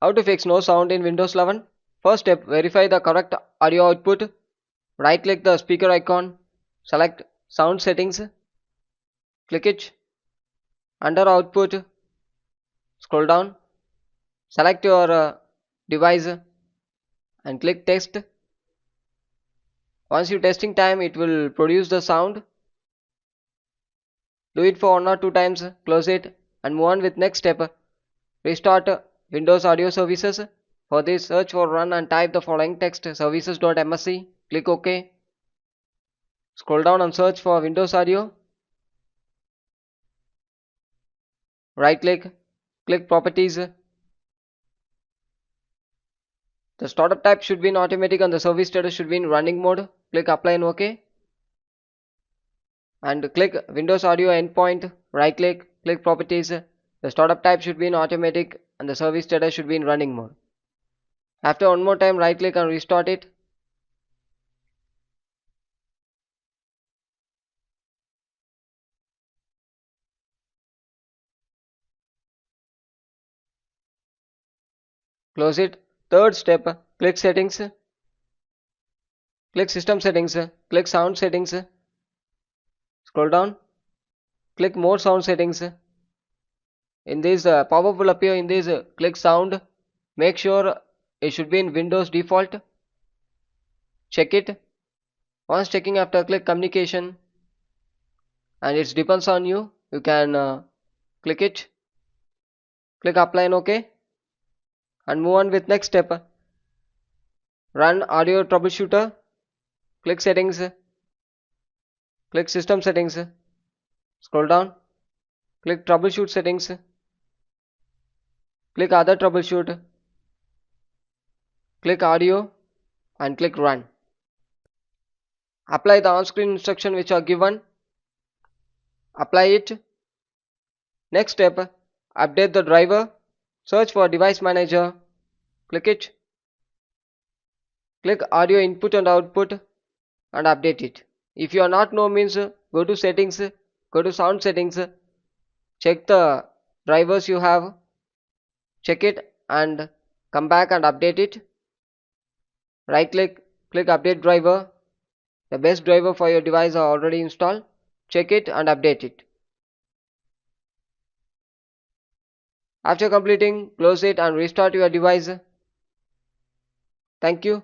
How to fix no sound in Windows 11? First step, verify the correct audio output. Right click the speaker icon, select sound settings, click it. Under output, scroll down, select your device and click test. Once you testing time, it will produce the sound. Do it for 1 or 2 times, close it and move on with next step. Restart Windows Audio Services. For this, search for run and type the following text services.msc. Click OK. Scroll down and search for Windows Audio. Right click, click Properties. The startup type should be in automatic and the service status should be in running mode. Click Apply and OK. And click Windows Audio Endpoint. Right click, click Properties. The startup type should be in automatic and the service status should be in running mode. After one more time, right click and restart it. Close it. Third step, click Settings. Click System Settings. Click Sound Settings. Scroll down. Click More Sound Settings. In this pop-up will appear in this click Sound. Make sure it should be in Windows default. Check it. Once checking, after click Communication, and it depends on you. You can click it. Click Apply and OK. And move on with next step. Run Audio Troubleshooter. Click Settings. Click System Settings. Scroll down. Click Troubleshoot Settings. Click Other Troubleshoot. Click Audio and click Run. Apply the on-screen instruction which are given. Apply it. Next step, update the driver. Search for Device Manager. Click it. Click Audio Input and Output and update it. If you are not know means, go to Settings, go to Sound Settings, check the drivers you have, check it and come back and update it. Right click, click Update Driver. The best driver for your device are already installed. Check it and update it. After completing, close it and restart your device. Thank you.